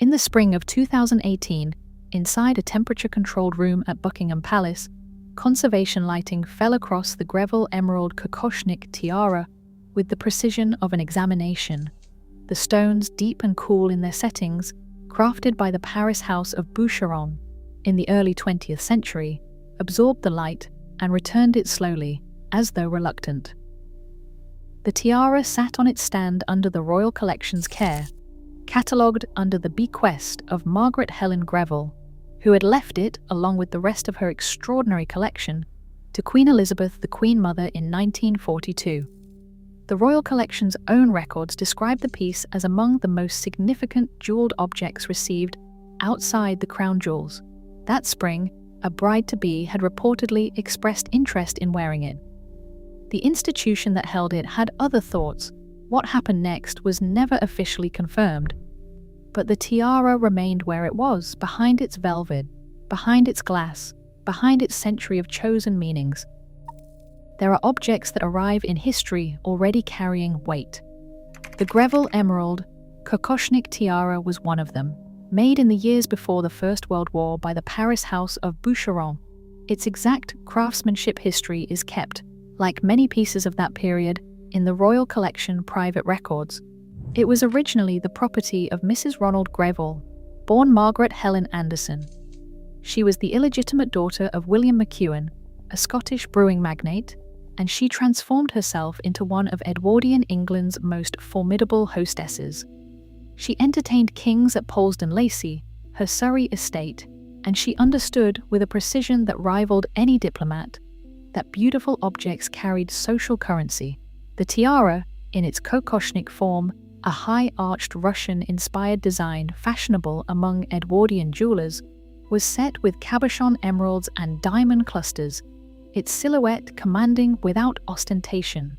In the spring of 2018, inside a temperature-controlled room at Buckingham Palace, conservation lighting fell across the Greville Emerald Kokoshnik Tiara with the precision of an examination. The stones, deep and cool in their settings, crafted by the Paris house of Boucheron in the early 20th century, absorbed the light and returned it slowly, as though reluctant. The tiara sat on its stand under the Royal Collection's care, catalogued under the bequest of Margaret Helen Greville, who had left it, along with the rest of her extraordinary collection, to Queen Elizabeth, the Queen Mother, in 1942. The Royal Collection's own records describe the piece as among the most significant jewelled objects received outside the crown jewels. That spring, a bride-to-be had reportedly expressed interest in wearing it. The institution that held it had other thoughts. What happened next was never officially confirmed. But the tiara remained where it was, behind its velvet, behind its glass, behind its century of chosen meanings. There are objects that arrive in history already carrying weight. The Greville Emerald Kokoshnik Tiara was one of them, made in the years before the First World War by the Paris house of Boucheron. Its exact craftsmanship history is kept, like many pieces of that period, in the Royal Collection private records. It was originally the property of Mrs. Ronald Greville, born Margaret Helen Anderson. She was the illegitimate daughter of William McEwen, a Scottish brewing magnate, and she transformed herself into one of Edwardian England's most formidable hostesses. She entertained kings at Polesden Lacey, her Surrey estate, and she understood with a precision that rivaled any diplomat that beautiful objects carried social currency. The tiara, in its Kokoshnik form, a high-arched Russian-inspired design fashionable among Edwardian jewelers, was set with cabochon emeralds and diamond clusters, its silhouette commanding without ostentation.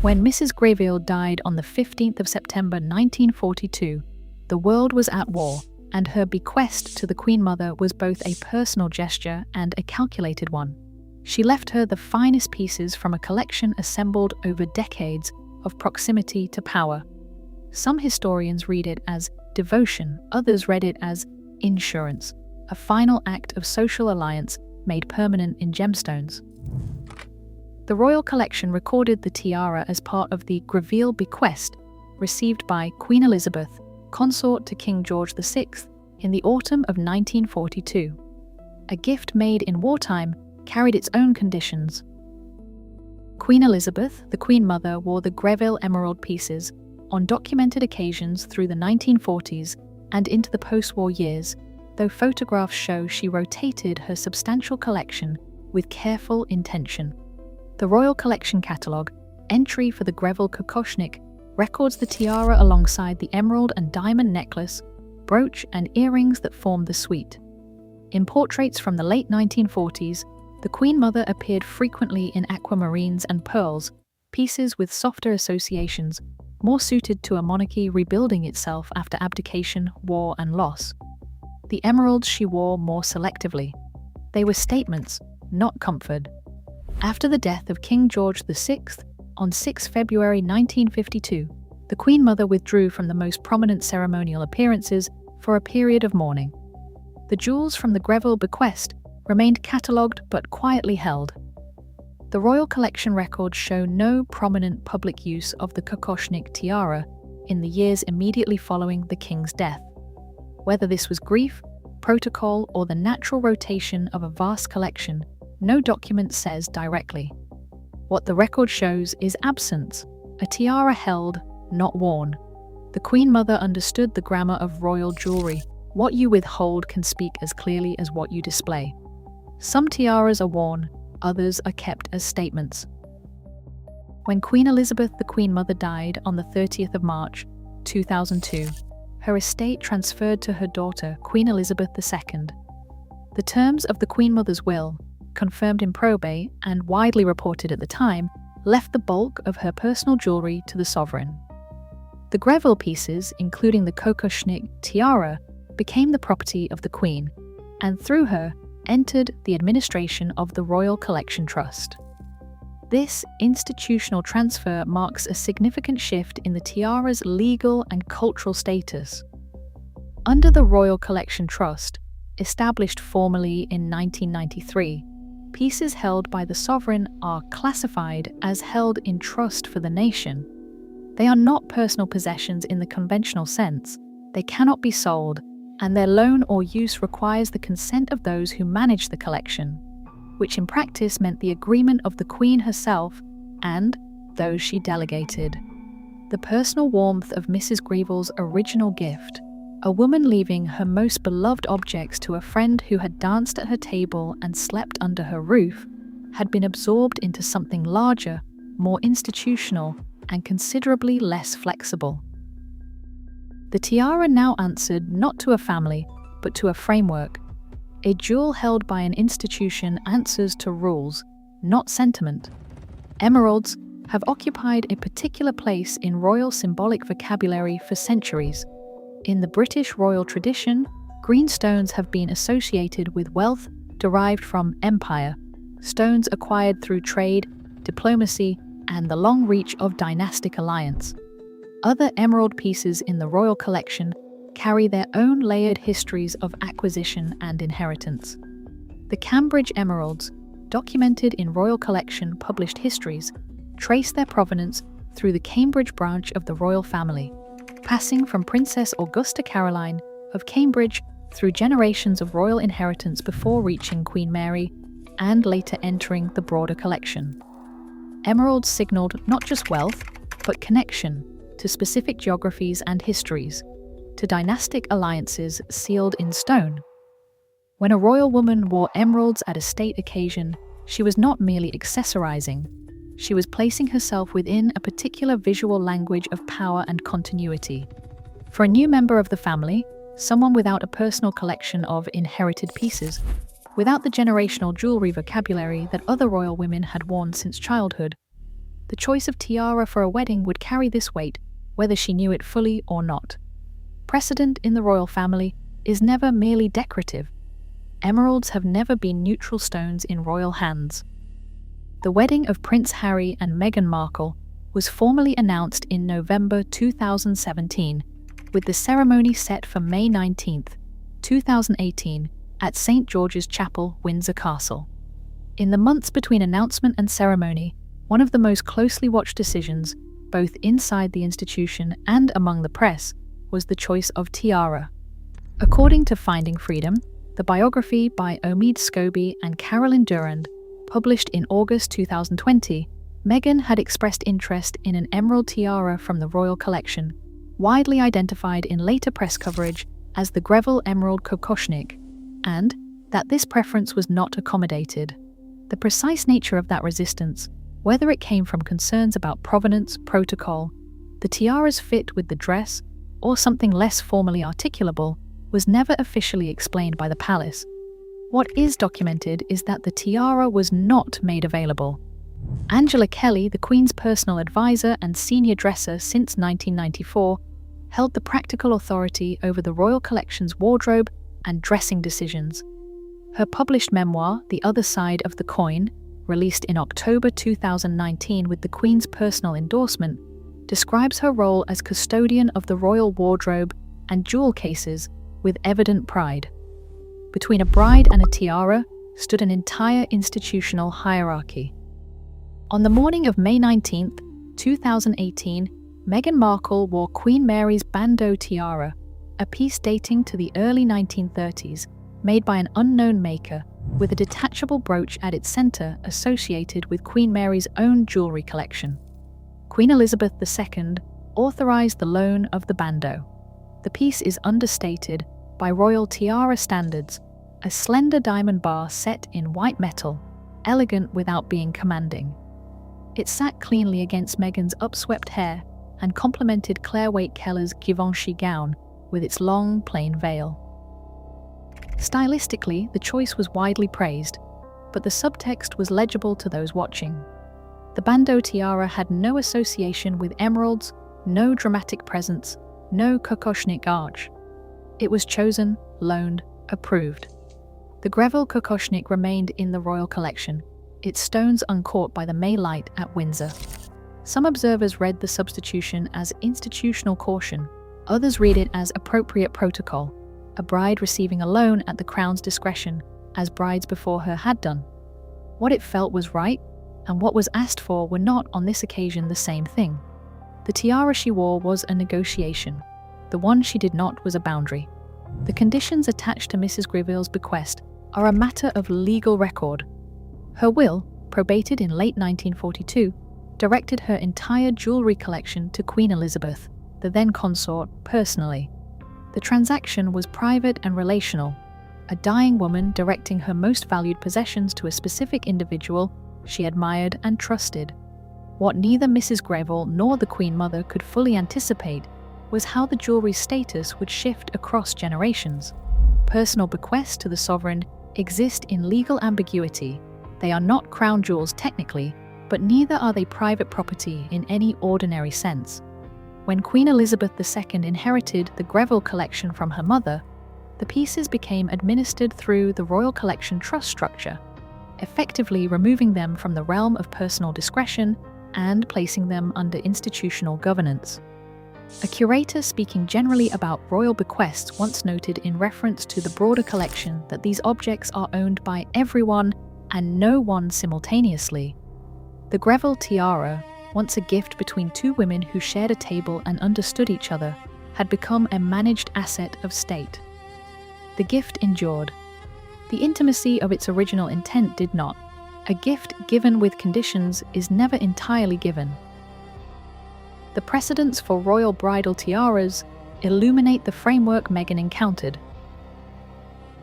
When Mrs. Greville died on the 15th of September 1942, the world was at war, and her bequest to the Queen Mother was both a personal gesture and a calculated one. She left her the finest pieces from a collection assembled over decades of proximity to power. Some historians read it as devotion, others read it as insurance, a final act of social alliance made permanent in gemstones. The Royal Collection recorded the tiara as part of the Greville bequest received by Queen Elizabeth, consort to King George VI, in the autumn of 1942. A gift made in wartime carried its own conditions. Queen Elizabeth, the Queen Mother, wore the Greville Emerald pieces on documented occasions through the 1940s and into the post-war years, though photographs show she rotated her substantial collection with careful intention. The Royal Collection Catalogue, entry for the Greville Kokoshnik, records the tiara alongside the emerald and diamond necklace, brooch and earrings that formed the suite. In portraits from the late 1940s, the Queen Mother appeared frequently in aquamarines and pearls, pieces with softer associations, more suited to a monarchy rebuilding itself after abdication, war and loss. The emeralds she wore more selectively. They were statements, not comfort. After the death of King George VI, on 6 February 1952, the Queen Mother withdrew from the most prominent ceremonial appearances for a period of mourning. The jewels from the Greville bequest remained catalogued but quietly held. The Royal Collection records show no prominent public use of the Kokoshnik tiara in the years immediately following the King's death. Whether this was grief, protocol, or the natural rotation of a vast collection, no document says directly. What the record shows is absence, a tiara held, not worn. The Queen Mother understood the grammar of royal jewelry. What you withhold can speak as clearly as what you display. Some tiaras are worn, others are kept as statements. When Queen Elizabeth, the Queen Mother, died on the 30th of March, 2002, her estate transferred to her daughter, Queen Elizabeth II. The terms of the Queen Mother's will, confirmed in probate and widely reported at the time, left the bulk of her personal jewelry to the sovereign. The Greville pieces, including the Kokoshnik tiara, became the property of the Queen, and through her, entered the administration of the Royal Collection Trust. This institutional transfer marks a significant shift in the tiara's legal and cultural status. Under the Royal Collection Trust, established formally in 1993, pieces held by the sovereign are classified as held in trust for the nation. They are not personal possessions in the conventional sense, they cannot be sold, and their loan or use requires the consent of those who manage the collection, which in practice meant the agreement of the Queen herself and those she delegated. The personal warmth of Mrs. Greville's original gift, a woman leaving her most beloved objects to a friend who had danced at her table and slept under her roof, had been absorbed into something larger, more institutional, and considerably less flexible. The tiara now answered not to a family, but to a framework. A jewel held by an institution answers to rules, not sentiment. Emeralds have occupied a particular place in royal symbolic vocabulary for centuries. In the British royal tradition, green stones have been associated with wealth derived from empire, stones acquired through trade, diplomacy, and the long reach of dynastic alliance. Other emerald pieces in the royal collection carry their own layered histories of acquisition and inheritance. The Cambridge emeralds, documented in royal collection published histories, trace their provenance through the Cambridge branch of the royal family, passing from Princess Augusta Caroline of Cambridge through generations of royal inheritance before reaching Queen Mary and later entering the broader collection. Emeralds signaled not just wealth, but connection to specific geographies and histories, to dynastic alliances sealed in stone. When a royal woman wore emeralds at a state occasion, she was not merely accessorizing, she was placing herself within a particular visual language of power and continuity. For a new member of the family, someone without a personal collection of inherited pieces, without the generational jewelry vocabulary that other royal women had worn since childhood, the choice of tiara for a wedding would carry this weight, whether she knew it fully or not. Precedent in the royal family is never merely decorative. Emeralds have never been neutral stones in royal hands. The wedding of Prince Harry and Meghan Markle was formally announced in November 2017, with the ceremony set for May 19, 2018, at St. George's Chapel, Windsor Castle. In the months between announcement and ceremony, one of the most closely watched decisions, both inside the institution and among the press, was the choice of tiara. According to Finding Freedom, the biography by Omid Scobie and Scobie Durand, published in August 2020, Meghan had expressed interest in an emerald tiara from the royal collection, widely identified in later press coverage as the Greville Emerald Kokoshnik, and that this preference was not accommodated. The precise nature of that resistance, whether it came from concerns about provenance, protocol, the tiara's fit with the dress, or something less formally articulable, was never officially explained by the palace. What is documented is that the tiara was not made available. Angela Kelly, the Queen's personal advisor and senior dresser since 1994, held the practical authority over the royal collection's wardrobe and dressing decisions. Her published memoir, The Other Side of the Coin, released in October 2019 with the Queen's personal endorsement, describes her role as custodian of the royal wardrobe and jewel cases with evident pride. Between a bride and a tiara stood an entire institutional hierarchy. On the morning of May 19, 2018, Meghan Markle wore Queen Mary's bandeau tiara, a piece dating to the early 1930s, made by an unknown maker, with a detachable brooch at its center associated with Queen Mary's own jewelry collection. Queen Elizabeth II authorized the loan of the bandeau. The piece is understated by royal tiara standards, a slender diamond bar set in white metal, elegant without being commanding. It sat cleanly against Meghan's upswept hair and complemented Claire Waite-Keller's Givenchy gown with its long, plain veil. Stylistically, the choice was widely praised, but the subtext was legible to those watching. The bandeau tiara had no association with emeralds, no dramatic presence, no Kokoshnik arch. It was chosen, loaned, approved. The Greville Kokoshnik remained in the royal collection, its stones uncaught by the May light at Windsor. Some observers read the substitution as institutional caution, Others read it as appropriate protocol, a bride receiving a loan at the Crown's discretion, as brides before her had done. What it felt was right, and what was asked for were not on this occasion the same thing. The tiara she wore was a negotiation. The one she did not was a boundary. The conditions attached to Mrs. Greville's bequest are a matter of legal record. Her will, probated in late 1942, directed her entire jewellery collection to Queen Elizabeth, the then consort, personally. The transaction was private and relational, a dying woman directing her most valued possessions to a specific individual she admired and trusted. What neither Mrs. Greville nor the Queen Mother could fully anticipate was how the jewellery's status would shift across generations. Personal bequests to the sovereign exist in legal ambiguity. They are not crown jewels technically, but neither are they private property in any ordinary sense. When Queen Elizabeth II inherited the Greville collection from her mother, the pieces became administered through the Royal Collection Trust structure, effectively removing them from the realm of personal discretion and placing them under institutional governance. A curator speaking generally about royal bequests once noted in reference to the broader collection that these objects are owned by everyone and no one simultaneously. The Greville tiara, once a gift between two women who shared a table and understood each other, had become a managed asset of state. The gift endured. The intimacy of its original intent did not. A gift given with conditions is never entirely given. The precedents for royal bridal tiaras illuminate the framework Meghan encountered.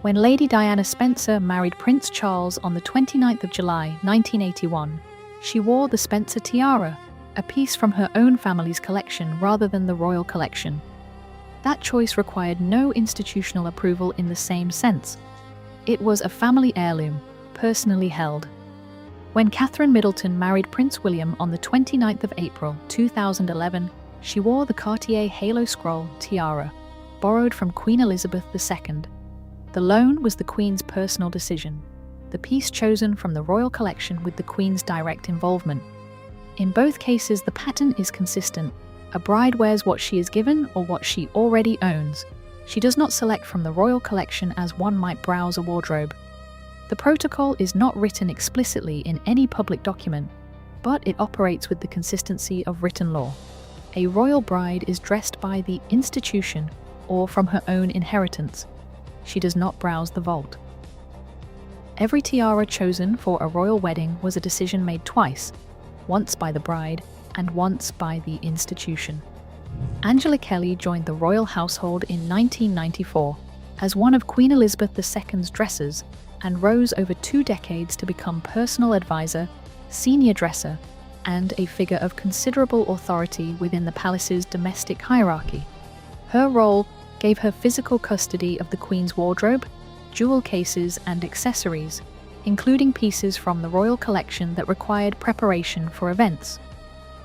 When Lady Diana Spencer married Prince Charles on the 29th of July, 1981, she wore the Spencer tiara, a piece from her own family's collection rather than the royal collection. That choice required no institutional approval in the same sense. It was a family heirloom, personally held. When Catherine Middleton married Prince William on the 29th of April 2011, she wore the Cartier Halo Scroll tiara, borrowed from Queen Elizabeth II. The loan was the Queen's personal decision, the piece chosen from the royal collection with the Queen's direct involvement. In both cases, the pattern is consistent. A bride wears what she is given or what she already owns. She does not select from the royal collection as one might browse a wardrobe. The protocol is not written explicitly in any public document, but it operates with the consistency of written law. A royal bride is dressed by the institution or from her own inheritance. She does not browse the vault. Every tiara chosen for a royal wedding was a decision made twice, once by the bride and once by the institution. Angela Kelly joined the royal household in 1994 as one of Queen Elizabeth II's dressers and rose over 2 decades to become personal advisor, senior dresser, and a figure of considerable authority within the palace's domestic hierarchy. Her role gave her physical custody of the Queen's wardrobe, jewel cases, and accessories, including pieces from the royal collection that required preparation for events.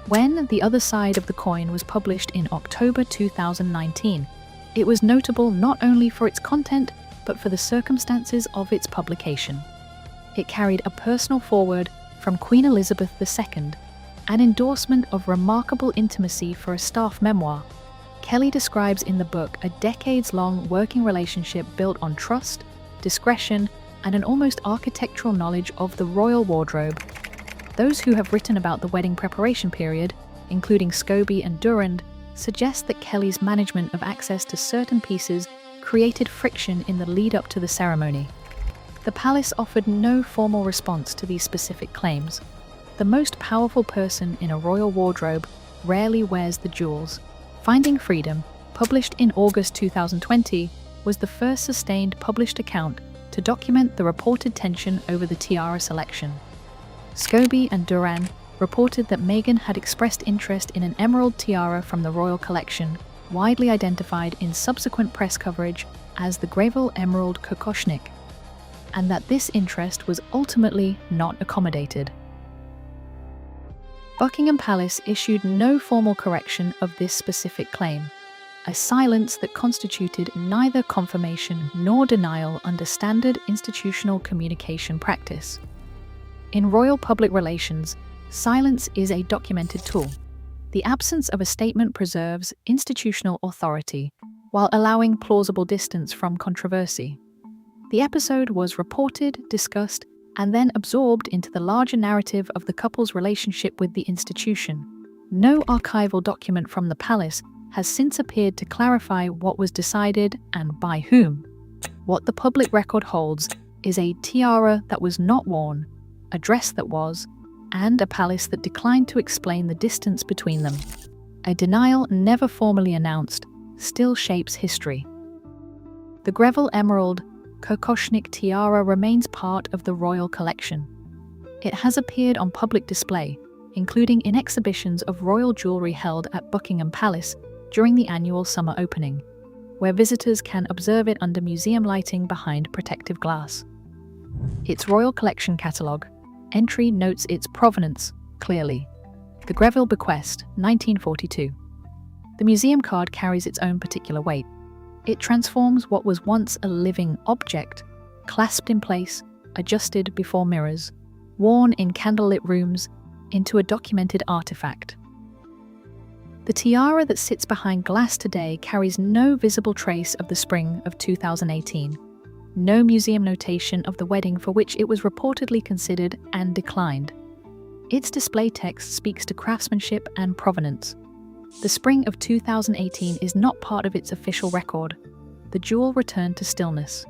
When The Other Side of the Coin was published in October 2019, it was notable not only for its content, but for the circumstances of its publication. It carried a personal foreword from Queen Elizabeth II, an endorsement of remarkable intimacy for a staff memoir. Kelly describes in the book a decades-long working relationship built on trust, discretion, and an almost architectural knowledge of the royal wardrobe. Those who have written about the wedding preparation period, including Scobie and Durand, suggest that Kelly's management of access to certain pieces created friction in the lead-up to the ceremony. The palace offered no formal response to these specific claims. The most powerful person in a royal wardrobe rarely wears the jewels. Finding Freedom, published in August 2020, was the first sustained published account to document the reported tension over the tiara selection. Scobie and Durand reported that Meghan had expressed interest in an emerald tiara from the royal collection, widely identified in subsequent press coverage as the Greville Emerald Kokoshnik, and that this interest was ultimately not accommodated. Buckingham Palace issued no formal correction of this specific claim, a silence that constituted neither confirmation nor denial under standard institutional communication practice. In royal public relations, silence is a documented tool. The absence of a statement preserves institutional authority, while allowing plausible distance from controversy. The episode was reported, discussed, and then absorbed into the larger narrative of the couple's relationship with the institution. No archival document from the palace has since appeared to clarify what was decided and by whom. What the public record holds is a tiara that was not worn, a dress that was, and a palace that declined to explain the distance between them. A denial never formally announced still shapes history. The Greville Emerald Kokoshnik Tiara remains part of the royal collection. It has appeared on public display, including in exhibitions of royal jewellery held at Buckingham Palace during the annual summer opening, where visitors can observe it under museum lighting behind protective glass. Its royal collection catalogue entry notes its provenance clearly. The Greville Bequest, 1942. The museum card carries its own particular weight. It transforms what was once a living object, clasped in place, adjusted before mirrors, worn in candlelit rooms, into a documented artifact. The tiara that sits behind glass today carries no visible trace of the spring of 2018. No museum notation of the wedding for which it was reportedly considered and declined. Its display text speaks to craftsmanship and provenance. The spring of 2018 is not part of its official record. The jewel returned to stillness.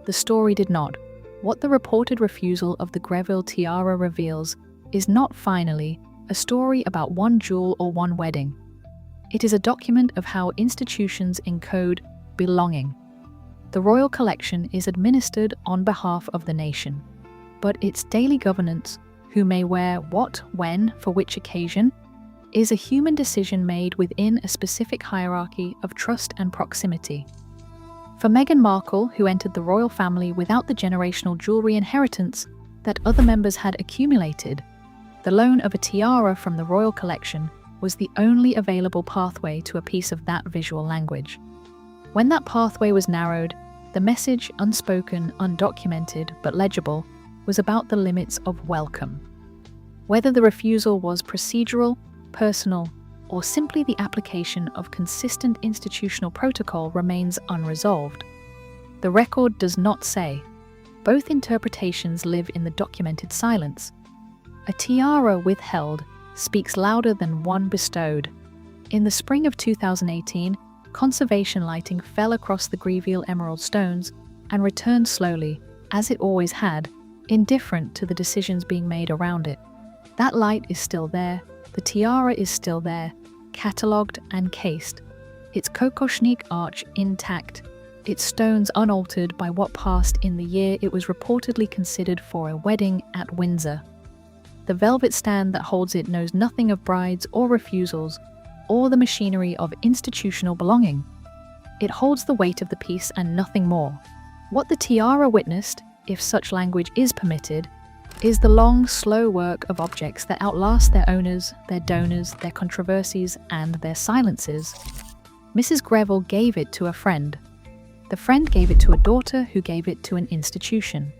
The story did not. What the reported refusal of the Greville tiara reveals is not finally a story about one jewel or one wedding. It is a document of how institutions encode belonging. The royal collection is administered on behalf of the nation, but its daily governance, who may wear what, when, for which occasion, is a human decision made within a specific hierarchy of trust and proximity. For Meghan Markle, who entered the royal family without the generational jewellery inheritance that other members had accumulated, the loan of a tiara from the royal collection was the only available pathway to a piece of that visual language. When that pathway was narrowed, the message, unspoken, undocumented, but legible, was about the limits of welcome. Whether the refusal was procedural, personal, or simply the application of consistent institutional protocol remains unresolved. The record does not say. Both interpretations live in the documented silence. A tiara withheld speaks louder than one bestowed. In the spring of 2018, conservation lighting fell across the Greville Emerald stones and returned slowly, as it always had, indifferent to the decisions being made around it. That light is still there, the tiara is still there, catalogued and cased, its Kokoshnik arch intact, its stones unaltered by what passed in the year it was reportedly considered for a wedding at Windsor. The velvet stand that holds it knows nothing of brides or refusals, or the machinery of institutional belonging. It holds the weight of the piece and nothing more. What the tiara witnessed, if such language is permitted, is the long, slow work of objects that outlast their owners, their donors, their controversies, and their silences. Mrs. Greville gave it to a friend. The friend gave it to a daughter who gave it to an institution.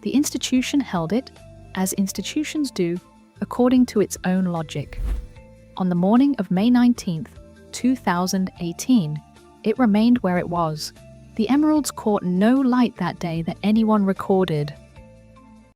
The institution held it, as institutions do, according to its own logic. On the morning of May 19th, 2018, it remained where it was. The emeralds caught no light that day that anyone recorded.